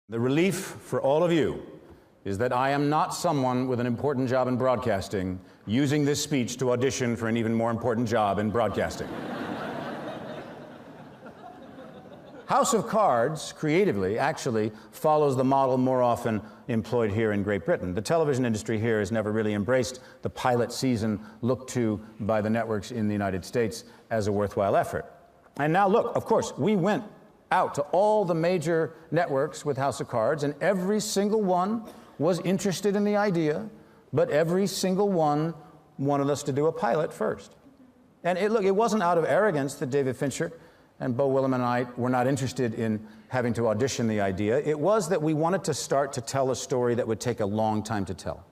The relief for all of you is that I am not someone with an important job in broadcasting using this speech to audition for an even more important job in broadcasting. House of Cards, creatively, actually follows the model more often employed here in Great Britain. The television industry here has never really embraced the pilot season looked to by the networks in the United States as a worthwhile effort. And now look, of course, we went out to all the major networks with House of Cards, and every single one was interested in the idea, but every single one wanted us to do a pilot first. And look, it wasn't out of arrogance that David Fincher and Beau Willem and I were not interested in having to audition the idea. It was that we wanted to start to tell a story that would take a long time to tell.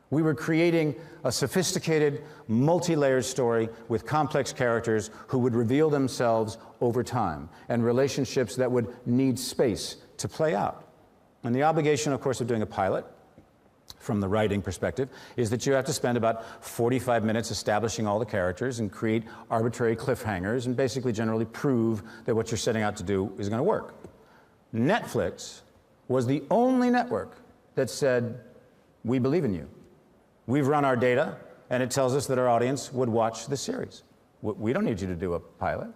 We were creating a sophisticated, multi-layered story with complex characters who would reveal themselves over time, and relationships that would need space to play out. And the obligation, of course, of doing a pilot, from the writing perspective, is that you have to spend about 45 minutes establishing all the characters and create arbitrary cliffhangers and basically generally prove that what you're setting out to do is going to work. Netflix was the only network that said, "We believe in you. We've run our data, and it tells us that our audience would watch the series. We don't need you to do a pilot."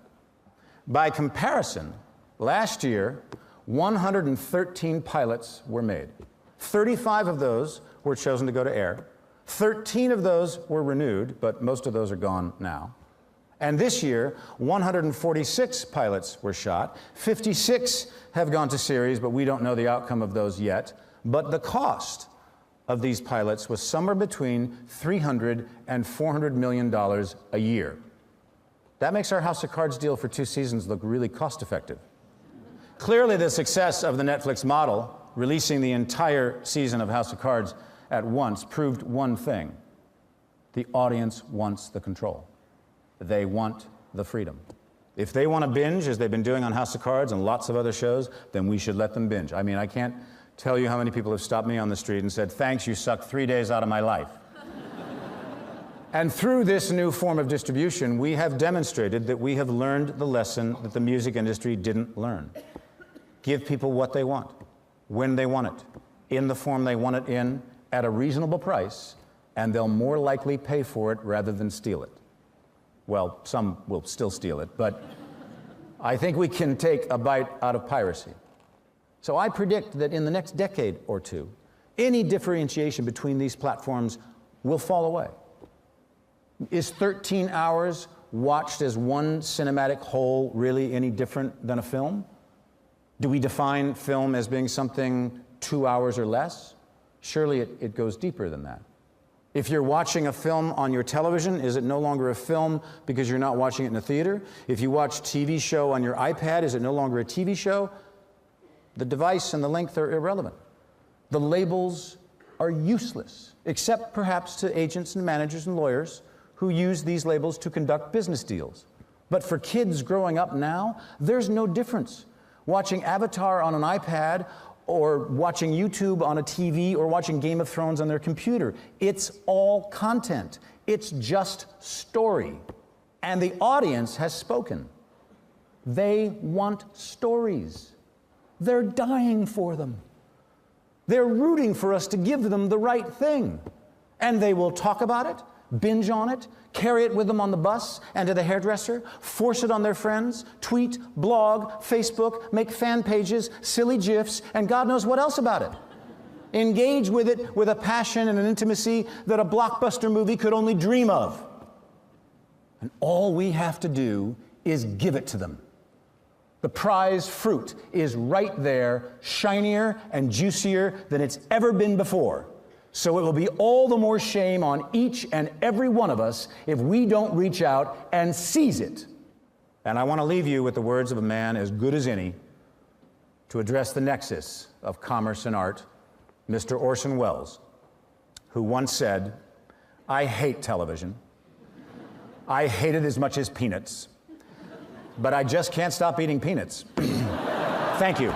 By comparison, last year, 113 pilots were made. 35 of those were chosen to go to air. 13 of those were renewed, but most of those are gone now. And this year, 146 pilots were shot. 56 have gone to series, but we don't know the outcome of those yet. But the cost of these pilots was somewhere between $300 and $400 million a year. That makes our House of Cards deal for 2 seasons look really cost-effective. Clearly, the success of the Netflix model, releasing the entire season of House of Cards at once, proved one thing: the audience wants the control. They want the freedom. If they want to binge, as they've been doing on House of Cards and lots of other shows, then we should let them binge. I mean, I can't tell you how many people have stopped me on the street and said, "Thanks, you sucked 3 days out of my life." And through this new form of distribution, we have demonstrated that we have learned the lesson that the music industry didn't learn. Give people what they want, when they want it, in the form they want it in, at a reasonable price, and they'll more likely pay for it rather than steal it. Well, some will still steal it, but I think we can take a bite out of piracy. So I predict that in the next decade or two, any differentiation between these platforms will fall away. Is 13 hours watched as one cinematic whole really any different than a film? Do we define film as being something 2 hours or less? Surely it goes deeper than that. If you're watching a film on your television, is it no longer a film because you're not watching it in a theater? If you watch a TV show on your iPad, is it no longer a TV show? The device and the length are irrelevant. The labels are useless, except perhaps to agents and managers and lawyers who use these labels to conduct business deals. But for kids growing up now, there's no difference. Watching Avatar on an iPad or watching YouTube on a TV or watching Game of Thrones on their computer. It's all content. It's just story. And the audience has spoken. They want stories. They're dying for them. They're rooting for us to give them the right thing. And they will talk about it, binge on it, carry it with them on the bus and to the hairdresser, force it on their friends, tweet, blog, Facebook, make fan pages, silly GIFs, and God knows what else about it. Engage with it with a passion and an intimacy that a blockbuster movie could only dream of. And all we have to do is give it to them. The prize fruit is right there, shinier and juicier than it's ever been before. So it will be all the more shame on each and every one of us if we don't reach out and seize it. And I want to leave you with the words of a man as good as any to address the nexus of commerce and art, Mr. Orson Welles, who once said, "I hate television. I hate it as much as peanuts. But I just can't stop eating peanuts." Thank you.